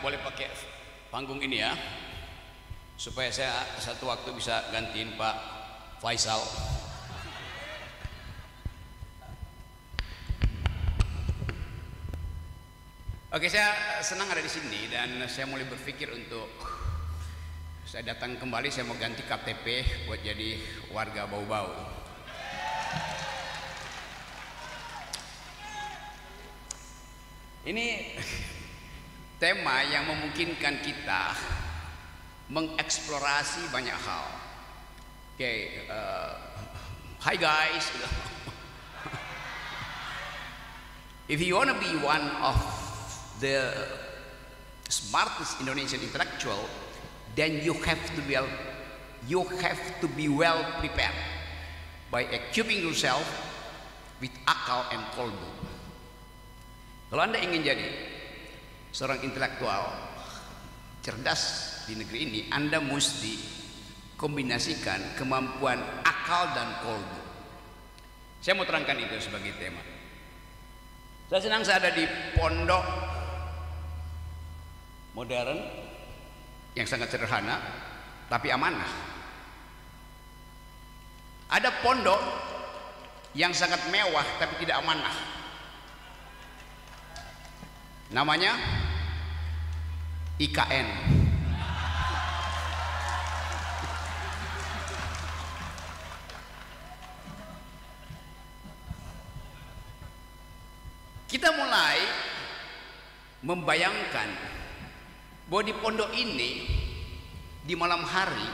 Boleh pakai panggung ini ya, supaya saya satu waktu bisa gantiin Pak Faisal. Oke, saya senang ada di sini dan saya mulai berpikir untuk saya datang kembali. Saya mau ganti KTP buat jadi warga Bau-Bau. Ini tema yang memungkinkan kita mengeksplorasi banyak hal. Oke, hi guys. If you want to be one of the smartest Indonesian intellectual, then you have to be well prepared by equipping yourself with akal and kolbu. Kalau Anda ingin jadi seorang intelektual cerdas di negeri ini, Anda mesti kombinasikan kemampuan akal dan kolbu. Saya mau terangkan itu sebagai tema. Saya senang saya ada di pondok modern yang sangat sederhana tapi amanah. Ada pondok yang sangat mewah tapi tidak amanah. Namanya IKN. Kita mulai membayangkan bahwa di pondok ini di malam hari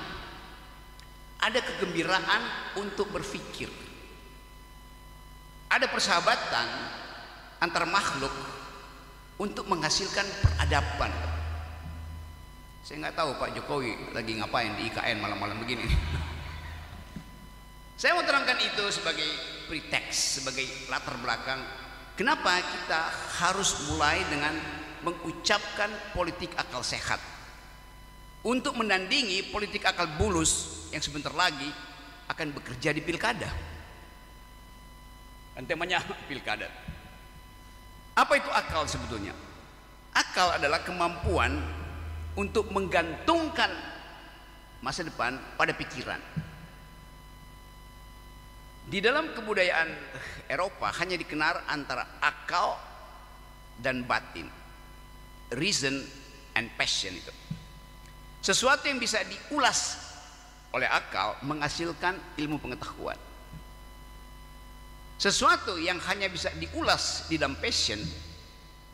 ada kegembiraan untuk berpikir, ada persahabatan antar makhluk untuk menghasilkan peradaban. Saya nggak tahu Pak Jokowi lagi ngapain di IKN malam-malam begini. Saya mau terangkan itu sebagai pretext, sebagai latar belakang kenapa kita harus mulai dengan mengucapkan politik akal sehat untuk menandingi politik akal bulus yang sebentar lagi akan bekerja di pilkada. Dan temanya pilkada. Apa itu akal sebetulnya? Akal adalah kemampuan untuk menggantungkan masa depan pada pikiran. Di dalam kebudayaan Eropa hanya dikenal antara akal dan batin, reason and passion. Itu sesuatu yang bisa diulas oleh akal menghasilkan ilmu pengetahuan. Sesuatu yang hanya bisa diulas di dalam passion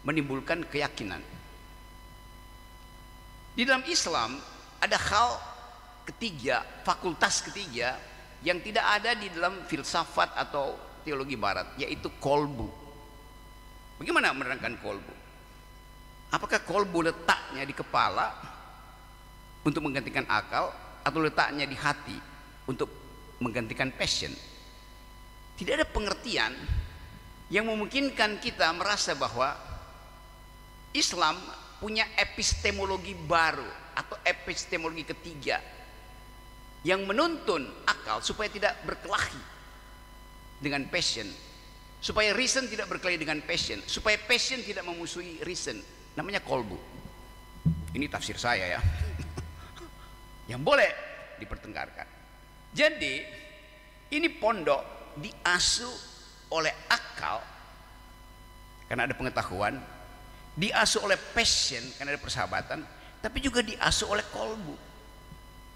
menimbulkan keyakinan. Di dalam Islam ada hal ketiga, fakultas ketiga yang tidak ada di dalam filsafat atau teologi barat, yaitu kolbu. Bagaimana menerangkan kolbu? Apakah kolbu letaknya di kepala untuk menggantikan akal atau letaknya di hati untuk menggantikan passion? Tidak ada pengertian yang memungkinkan kita merasa bahwa Islam punya epistemologi baru atau epistemologi ketiga yang menuntun akal supaya tidak berkelahi dengan passion, supaya reason tidak berkelahi dengan passion, supaya passion tidak memusuhi reason. Namanya kolbu. Ini tafsir saya ya. Yang boleh dipertengkarkan. Jadi ini pondok diasuh oleh akal karena ada pengetahuan, diasuh oleh passion karena ada persahabatan, tapi juga diasuh oleh kolbu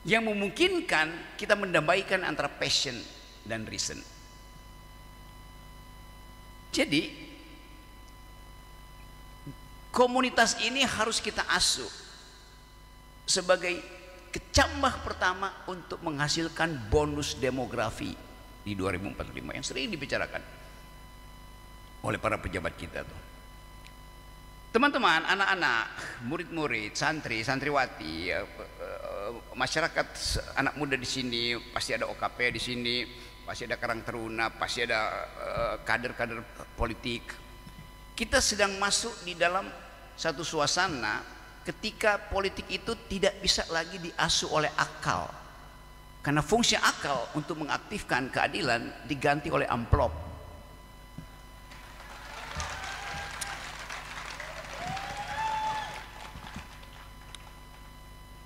yang memungkinkan kita mendamaikan antara passion dan reason. Jadi komunitas ini harus kita asuh sebagai kecambah pertama untuk menghasilkan bonus demografi di 2045 yang sering dibicarakan oleh para pejabat kita tuh. Teman-teman, anak-anak, murid-murid, santri, santriwati, masyarakat anak muda di sini, pasti ada OKP di sini, pasti ada Karang Taruna, pasti ada kader-kader politik. Kita sedang masuk di dalam satu suasana ketika politik itu tidak bisa lagi diasuh oleh akal. Karena fungsi akal untuk mengaktifkan keadilan diganti oleh amplop.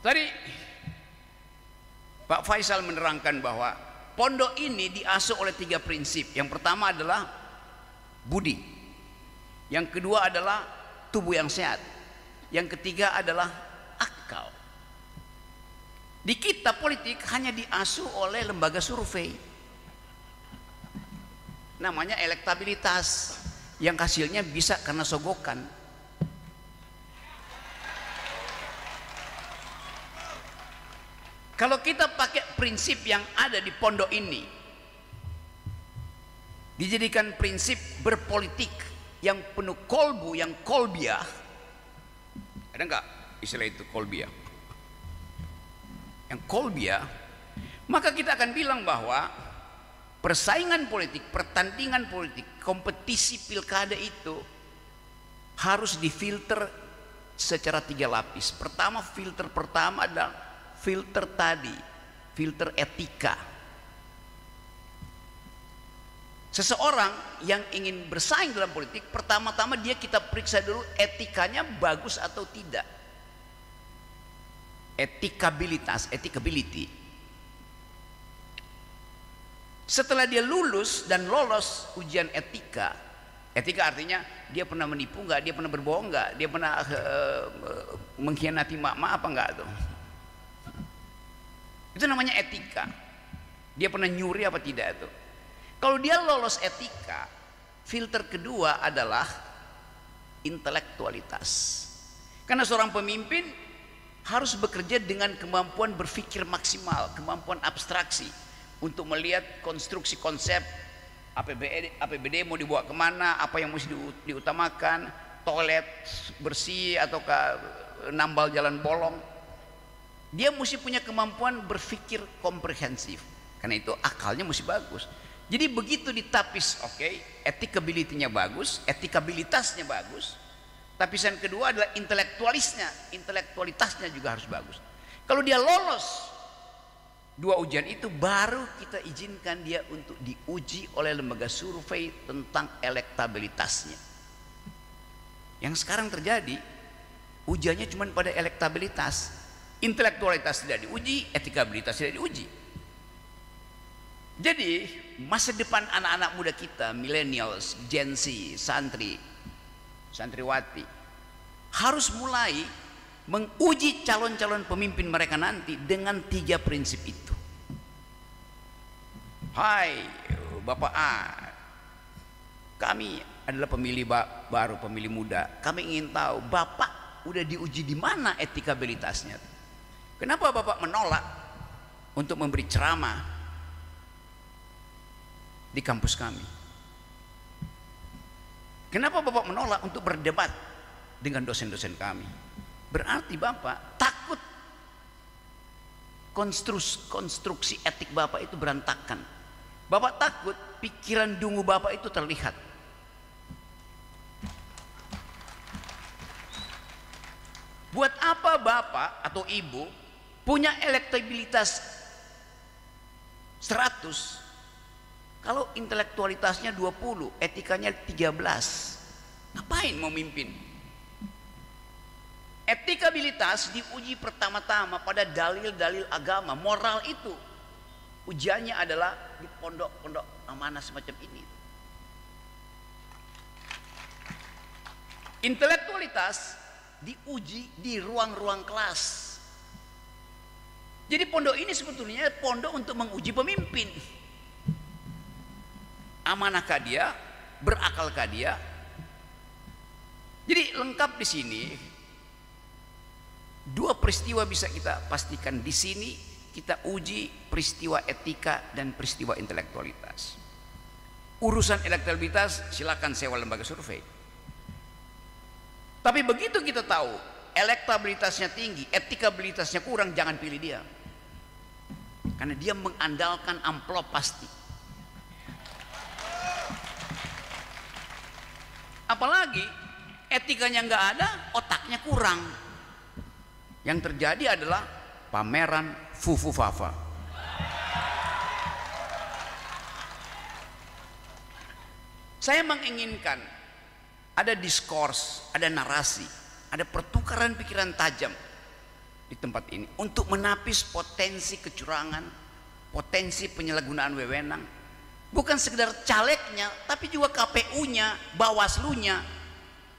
Tadi Pak Faisal menerangkan bahwa pondok ini diasuh oleh 3 prinsip. Yang pertama adalah budi, yang kedua adalah tubuh yang sehat, yang ketiga adalah akal. Di kita politik hanya diasuh oleh lembaga survei, namanya elektabilitas, yang hasilnya bisa karena sogokan. Kalau kita pakai prinsip yang ada di pondok ini, dijadikan prinsip berpolitik yang penuh kolbu, yang kolbiah. Ada enggak istilah itu, kolbiah? Yang kolbiah, maka kita akan bilang bahwa persaingan politik, pertandingan politik, kompetisi pilkada itu harus difilter secara 3 lapis. Pertama, filter pertama adalah filter tadi, filter etika. Seseorang yang ingin bersaing dalam politik, pertama-tama kita periksa dulu etikanya bagus atau tidak. Etikabilitas, etikability. Setelah dia lulus dan lolos ujian etika, etika artinya dia pernah menipu nggak, dia pernah berbohong nggak, dia pernah mengkhianati mak-mak apa enggak tuh. Itu namanya etika. Dia pernah nyuri apa tidak itu. Kalau dia lolos etika, filter kedua adalah intelektualitas. Karena seorang pemimpin harus bekerja dengan kemampuan berpikir maksimal, kemampuan abstraksi untuk melihat konstruksi konsep APBD mau dibawa kemana, apa yang mesti diutamakan, toilet bersih ataukah nambal jalan bolong. Dia mesti punya kemampuan berpikir komprehensif. Karena itu akalnya mesti bagus. Jadi begitu ditapis, etikability-nya bagus, etikabilitasnya bagus. Tapisan kedua adalah intelektualitasnya juga harus bagus. Kalau dia lolos 2 ujian itu, baru kita izinkan dia untuk diuji oleh lembaga survei tentang elektabilitasnya. Yang sekarang terjadi, ujiannya cuma pada elektabilitas. Intelektualitas tidak diuji, etikabilitas tidak diuji. Jadi masa depan anak-anak muda kita, millennials, Gen Z, santriwati, harus mulai menguji calon-calon pemimpin mereka nanti dengan 3 prinsip itu. Hai Bapak A, kami adalah pemilih baru, pemilih muda. Kami ingin tahu Bapak udah diuji di mana etikabilitasnya. Kenapa Bapak menolak untuk memberi ceramah di kampus kami? Kenapa Bapak menolak untuk berdebat dengan dosen-dosen kami? Berarti Bapak takut konstruksi etik Bapak itu berantakan. Bapak takut pikiran dungu Bapak itu terlihat. Buat apa Bapak atau Ibu punya elektabilitas 100 kalau intelektualitasnya 20, etikanya 13? Ngapain mau mimpin? Etikabilitas diuji pertama-tama pada dalil-dalil agama. Moral itu ujiannya adalah di pondok-pondok amanah semacam ini. Intelektualitas diuji di ruang-ruang kelas. Jadi pondok ini sebetulnya pondok untuk menguji pemimpin. Amanahkah dia? Berakalkah dia? Jadi lengkap di sini. 2 peristiwa bisa kita pastikan di sini. Kita uji peristiwa etika dan peristiwa intelektualitas. Urusan elektabilitas silakan sewa lembaga survei. Tapi begitu kita tahu elektabilitasnya tinggi, etikabilitasnya kurang, jangan pilih dia. Karena dia mengandalkan amplop pasti. Apalagi etikanya nggak ada, otaknya kurang. Yang terjadi adalah pameran fufu fafa. Saya menginginkan ada diskurs, ada narasi, ada pertukaran pikiran tajam di tempat ini untuk menapis potensi kecurangan, potensi penyalahgunaan wewenang. Bukan sekedar calegnya, tapi juga KPU-nya, Bawaslu-nya,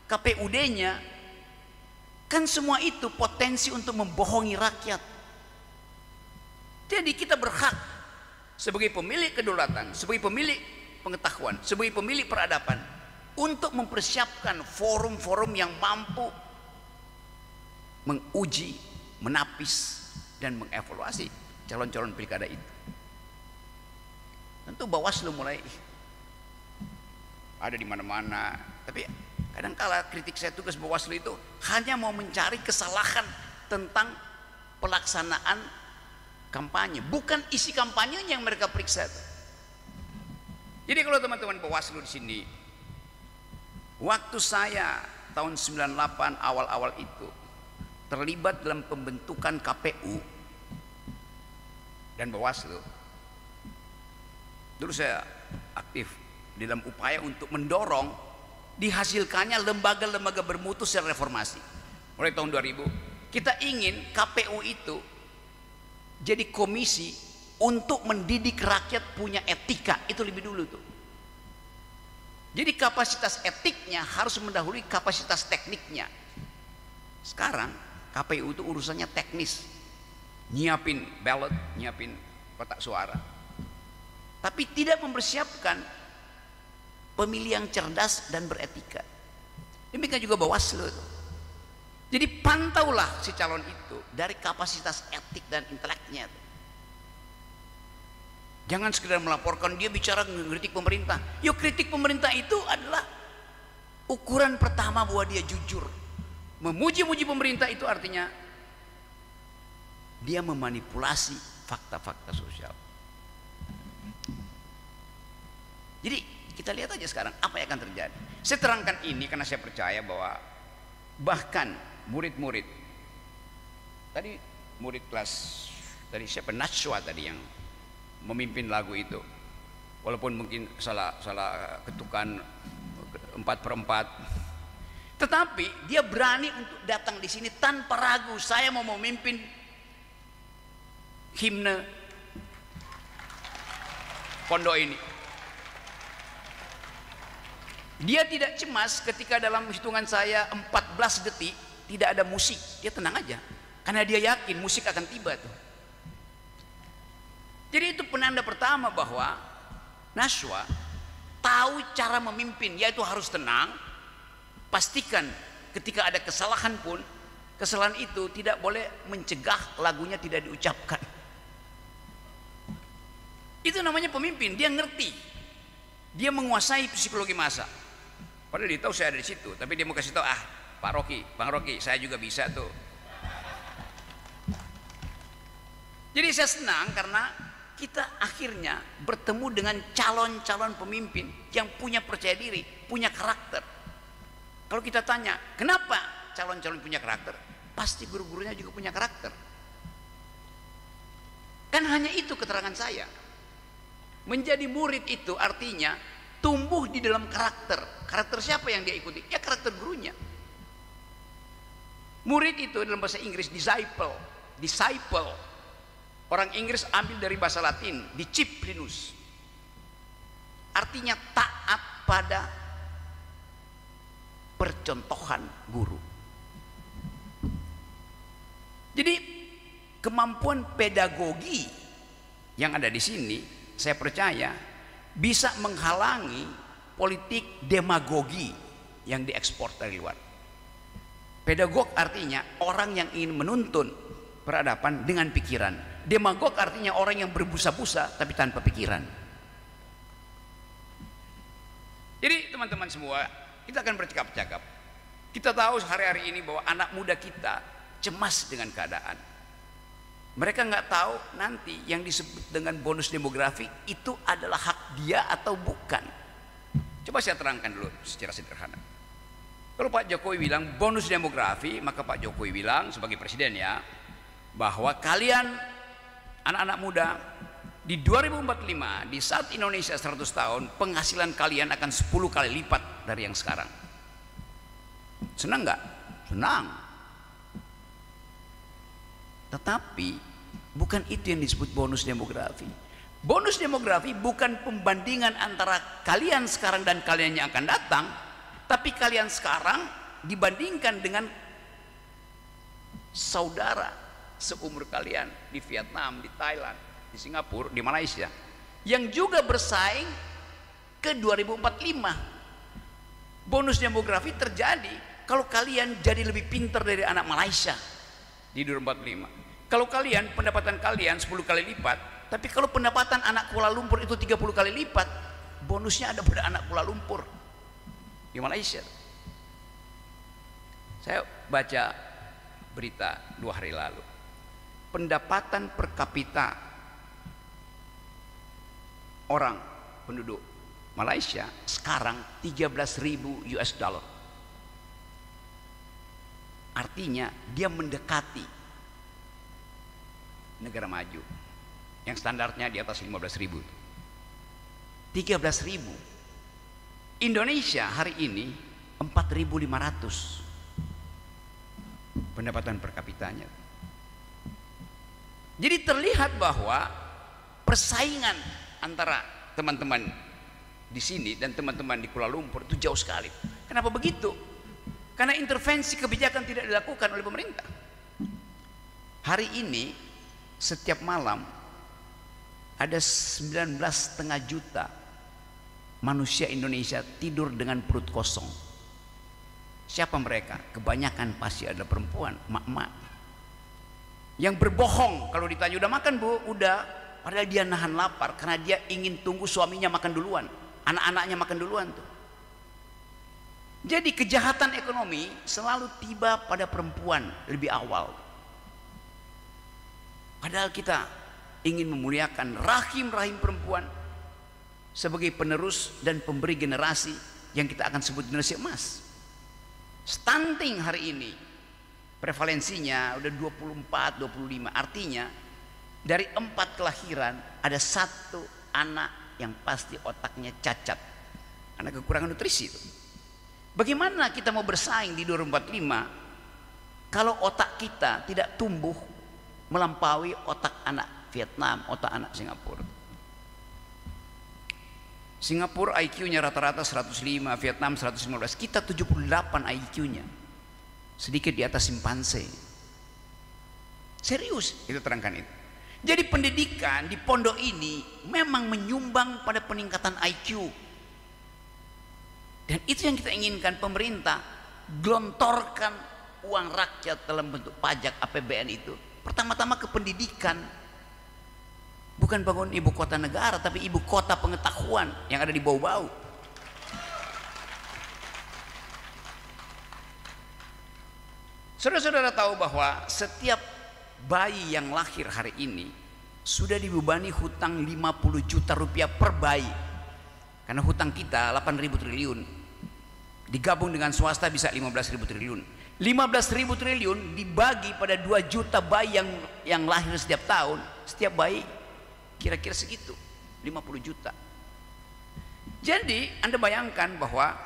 KPUD-nya. Kan semua itu potensi untuk membohongi rakyat. Jadi kita berhak sebagai pemilik kedaulatan, sebagai pemilik pengetahuan, sebagai pemilik peradaban untuk mempersiapkan forum-forum yang mampu menguji, menapis dan mengevaluasi calon-calon pilkada itu. Tentu Bawaslu mulai ada di mana-mana, tapi kadang-kala kritik saya tugas Bawaslu itu hanya mau mencari kesalahan tentang pelaksanaan kampanye, bukan isi kampanyenya yang mereka periksa. Jadi kalau teman-teman Bawaslu di sini, waktu saya tahun 98 awal-awal itu terlibat dalam pembentukan KPU dan Bawaslu, dulu saya aktif di dalam upaya untuk mendorong dihasilkannya lembaga-lembaga bermutu secara reformasi. Mulai tahun 2000 kita ingin KPU itu jadi komisi untuk mendidik rakyat punya etika. Itu lebih dulu tuh. Jadi kapasitas etiknya harus mendahului kapasitas tekniknya. Sekarang KPU itu urusannya teknis, nyiapin ballot, nyiapin kotak suara, tapi tidak mempersiapkan pemilih yang cerdas dan beretika. Demikian juga Bawaslu. Jadi pantaulah si calon itu dari kapasitas etik dan inteleknya. Jangan sekedar melaporkan dia bicara kritik pemerintah. Yuk, kritik pemerintah itu adalah ukuran pertama bahwa dia jujur. Memuji-muji pemerintah itu artinya dia memanipulasi fakta-fakta sosial. Jadi kita lihat aja sekarang apa yang akan terjadi. Saya terangkan ini karena saya percaya bahwa bahkan murid-murid tadi, murid kelas dari siapa, Najwa tadi yang memimpin lagu itu, walaupun mungkin salah ketukan 4/4, tetapi dia berani untuk datang di sini tanpa ragu. Saya mau memimpin himne pondok ini. Dia tidak cemas ketika dalam hitungan saya 14 detik tidak ada musik. Dia tenang aja karena dia yakin musik akan tiba tuh. Jadi itu penanda pertama bahwa Najwa tahu cara memimpin, yaitu harus tenang. Pastikan ketika ada kesalahan pun, kesalahan itu tidak boleh mencegah lagunya tidak diucapkan. Itu namanya pemimpin. Dia ngerti, dia menguasai psikologi massa. Padahal dia tahu saya ada di situ, tapi dia mau kasih tahu, Pak Rocky, Bang Rocky, saya juga bisa tuh. Jadi saya senang karena kita akhirnya bertemu dengan calon-calon pemimpin yang punya percaya diri, punya karakter. Kalau kita tanya, kenapa calon-calon punya karakter? Pasti guru-gurunya juga punya karakter. Kan hanya itu keterangan saya. Menjadi murid itu artinya tumbuh di dalam karakter. Karakter siapa yang dia ikuti? Ya karakter gurunya. Murid itu dalam bahasa Inggris disciple. Orang Inggris ambil dari bahasa Latin, disciplinus. Artinya taat pada percontohan guru. Jadi kemampuan pedagogi yang ada di sini, saya percaya bisa menghalangi politik demagogi yang diekspor dari luar. Pedagog artinya orang yang ingin menuntun peradaban dengan pikiran. Demagog artinya orang yang berbusa-busa tapi tanpa pikiran. Jadi teman-teman semua, kita akan bercakap-cakap. Kita tahu hari-hari ini bahwa anak muda kita cemas dengan keadaan. Mereka nggak tahu nanti yang disebut dengan bonus demografi itu adalah hak dia atau bukan. Coba saya terangkan dulu secara sederhana. Kalau Pak Jokowi bilang bonus demografi, maka Pak Jokowi bilang sebagai presiden ya, bahwa kalian anak-anak muda di 2045, di saat Indonesia 100 tahun, penghasilan kalian akan 10 kali lipat dari yang sekarang. Senang nggak? Senang. Tetapi bukan itu yang disebut bonus demografi. Bonus demografi bukan pembandingan antara kalian sekarang dan kalian yang akan datang, tapi kalian sekarang dibandingkan dengan saudara seumur kalian di Vietnam, di Thailand, di Singapura, di Malaysia, yang juga bersaing ke 2045. Bonus demografi terjadi kalau kalian jadi lebih pintar dari anak Malaysia di 2045. Kalau kalian, pendapatan kalian 10 kali lipat, tapi kalau pendapatan anak Kuala Lumpur itu 30 kali lipat, bonusnya ada pada anak Kuala Lumpur di Malaysia. Saya baca berita 2 hari lalu, pendapatan per kapita orang penduduk Malaysia sekarang 13.000 US dollar. Artinya dia mendekati negara maju yang standarnya di atas 15.000. 13.000. Indonesia hari ini 4.500 pendapatan per kapitanya. Jadi terlihat bahwa persaingan antara teman-teman di sini dan teman-teman di Kuala Lumpur itu jauh sekali. Kenapa begitu? Karena intervensi kebijakan tidak dilakukan oleh pemerintah. Hari ini setiap malam ada 19,5 juta manusia Indonesia tidur dengan perut kosong. Siapa mereka? Kebanyakan pasti adalah perempuan, mak-mak yang berbohong kalau ditanya udah makan bu, udah, padahal dia nahan lapar karena dia ingin tunggu suaminya makan duluan, anak-anaknya makan duluan tuh. Jadi kejahatan ekonomi selalu tiba pada perempuan lebih awal. Padahal kita ingin memuliakan rahim-rahim perempuan sebagai penerus dan pemberi generasi yang kita akan sebut generasi emas. Stunting hari ini prevalensinya udah 24-25, artinya dari 4 kelahiran ada 1 anak yang pasti otaknya cacat karena kekurangan nutrisi itu. Bagaimana kita mau bersaing di 2045 kalau otak kita tidak tumbuh melampaui otak anak Vietnam, otak anak Singapura. Singapura IQ-nya rata-rata 105, Vietnam 115, kita 78 IQ-nya, sedikit di atas simpanse. Serius itu terangkan itu. Jadi pendidikan di pondok ini memang menyumbang pada peningkatan IQ, dan itu yang kita inginkan. Pemerintah gelontorkan uang rakyat dalam bentuk pajak APBN itu pertama-tama ke pendidikan. Bukan bangun ibu kota negara, tapi ibu kota pengetahuan yang ada di bau-bau. Saudara-saudara tahu bahwa setiap bayi yang lahir hari ini sudah dibebani hutang 50 juta rupiah per bayi. Karena hutang kita 8.000 triliun, digabung dengan swasta bisa 15.000 triliun. 15.000 triliun dibagi pada 2 juta bayi yang lahir setiap tahun, setiap bayi kira-kira segitu, 50 juta. Jadi Anda bayangkan bahwa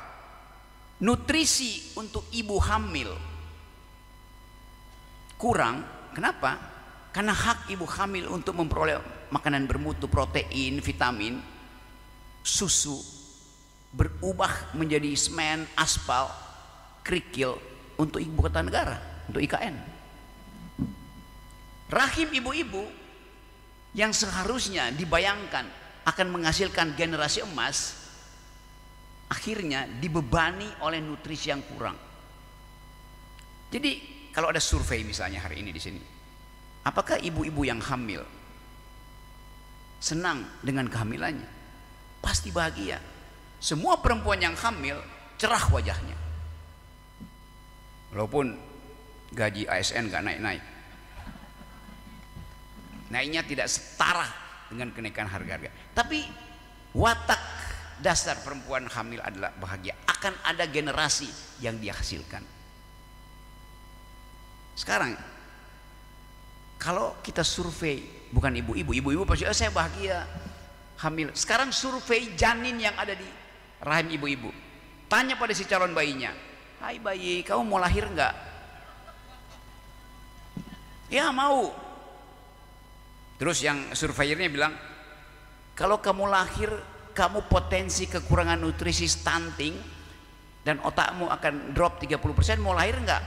nutrisi untuk ibu hamil kurang. Kenapa? Karena hak ibu hamil untuk memperoleh makanan bermutu, protein, vitamin, susu berubah menjadi semen, aspal, kerikil untuk ibu kota negara, untuk IKN. Rahim ibu-ibu yang seharusnya dibayangkan akan menghasilkan generasi emas, akhirnya dibebani oleh nutrisi yang kurang. Jadi kalau ada survei misalnya hari ini di sini, apakah ibu-ibu yang hamil senang dengan kehamilannya? Pasti bahagia. Semua perempuan yang hamil cerah wajahnya, walaupun gaji ASN gak naik-naik. Naiknya tidak setara dengan kenaikan harga-harga, tapi watak dasar perempuan hamil adalah bahagia. Akan ada generasi yang dia hasilkan. Sekarang kalau kita survei, bukan ibu-ibu pasti saya bahagia hamil. Sekarang survei janin yang ada di rahim ibu-ibu, tanya pada si calon bayinya, hai bayi, kamu mau lahir enggak? Ya mau. Terus yang surveyornya bilang, kalau kamu lahir kamu potensi kekurangan nutrisi stunting dan otakmu akan drop 30%, mau lahir enggak?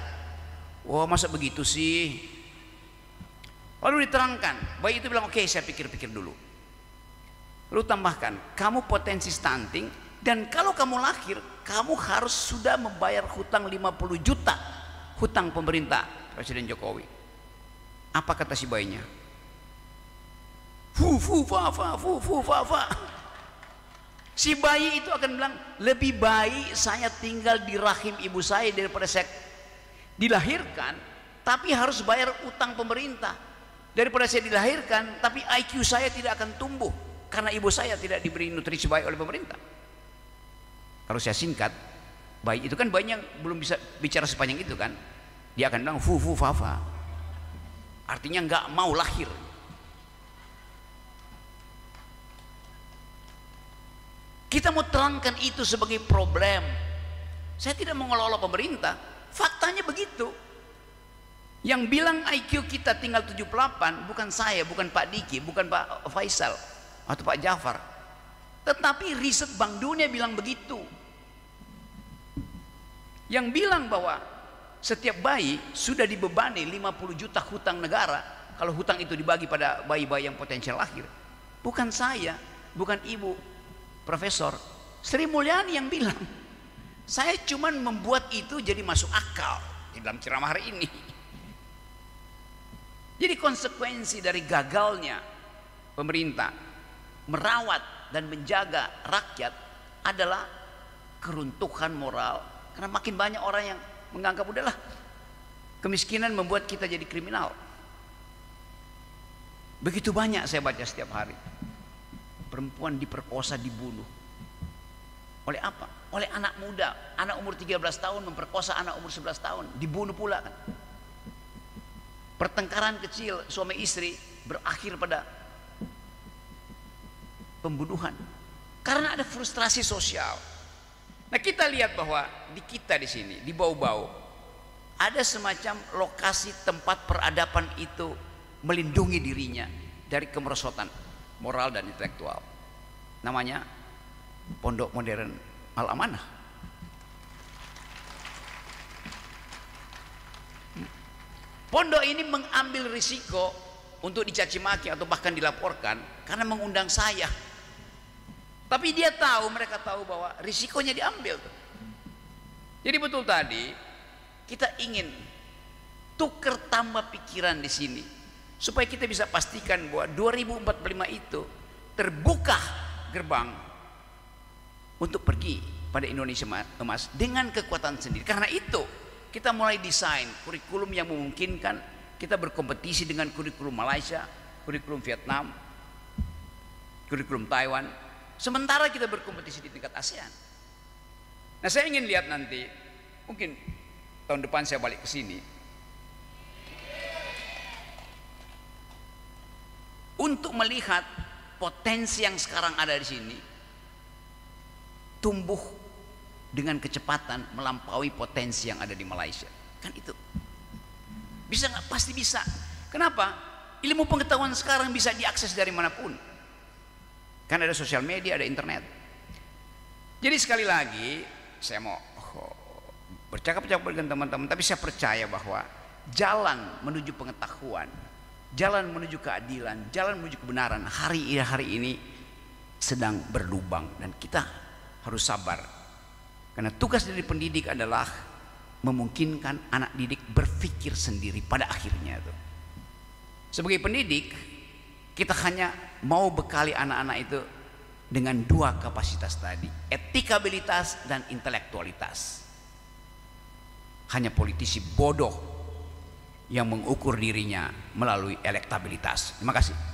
Wah, masa begitu sih? Lalu diterangkan, bayi itu bilang oke, saya pikir-pikir dulu. Lalu tambahkan, kamu potensi stunting, dan kalau kamu lahir kamu harus sudah membayar hutang 50 juta, hutang pemerintah Presiden Jokowi. Apa kata si bayinya? Fa. Si bayi itu akan bilang, lebih baik saya tinggal di rahim ibu saya daripada saya dilahirkan tapi harus bayar utang pemerintah, daripada saya dilahirkan tapi IQ saya tidak akan tumbuh karena ibu saya tidak diberi nutrisi baik oleh pemerintah. Kalau saya singkat, bayi itu kan banyak belum bisa bicara sepanjang itu kan, dia akan bilang fa, artinya nggak mau lahir. Kita mau terangkan itu sebagai problem. Saya tidak mengolok-olok pemerintah, faktanya begitu. Yang bilang IQ kita tinggal 78 bukan saya, bukan Pak Diki, bukan Pak Faisal atau Pak Jafar, tetapi riset Bank Dunia bilang begitu. Yang bilang bahwa setiap bayi sudah dibebani 50 juta hutang negara kalau hutang itu dibagi pada bayi-bayi yang potensial lahir. Bukan saya, bukan Ibu Profesor Sri Mulyani yang bilang. Saya cuma membuat itu jadi masuk akal di dalam ceramah hari ini. Jadi konsekuensi dari gagalnya pemerintah merawat dan menjaga rakyat adalah keruntuhan moral, karena makin banyak orang yang menganggap udahlah kemiskinan membuat kita jadi kriminal. Begitu banyak saya baca setiap hari perempuan diperkosa, dibunuh. Oleh apa? Oleh anak muda, anak umur 13 tahun memperkosa anak umur 11 tahun, dibunuh pula kan. Pertengkaran kecil suami istri berakhir pada pembunuhan karena ada frustrasi sosial. Nah, kita lihat bahwa di kita di sini di Bau-Bau ada semacam lokasi tempat peradaban itu melindungi dirinya dari kemerosotan moral dan intelektual. Namanya Pondok Modern Al-Amanah. Pondok ini mengambil risiko untuk dicaci maki atau bahkan dilaporkan karena mengundang saya. Tapi dia tahu, mereka tahu bahwa risikonya diambil. Jadi betul tadi kita ingin tukar tambah pikiran di sini supaya kita bisa pastikan bahwa 2045 itu terbuka gerbang untuk pergi pada Indonesia emas dengan kekuatan sendiri. Karena itu kita mulai desain kurikulum yang memungkinkan kita berkompetisi dengan kurikulum Malaysia, kurikulum Vietnam, kurikulum Taiwan, sementara kita berkompetisi di tingkat ASEAN. Nah, saya ingin lihat nanti, mungkin tahun depan saya balik ke sini untuk melihat potensi yang sekarang ada di sini tumbuh dengan kecepatan melampaui potensi yang ada di Malaysia. Kan itu bisa nggak? Pasti bisa. Kenapa? Ilmu pengetahuan sekarang bisa diakses dari manapun, kan ada sosial media, ada internet. Jadi sekali lagi saya mau bercakap-cakap dengan teman-teman, tapi saya percaya bahwa jalan menuju pengetahuan, jalan menuju keadilan, jalan menuju kebenaran hari ini sedang berlubang, dan kita harus sabar karena tugas dari pendidik adalah memungkinkan anak didik berpikir sendiri pada akhirnya. Itu sebagai pendidik kita hanya mau bekali anak-anak itu dengan dua kapasitas tadi, etikabilitas dan intelektualitas. Hanya politisi bodoh yang mengukur dirinya melalui elektabilitas. Terima kasih.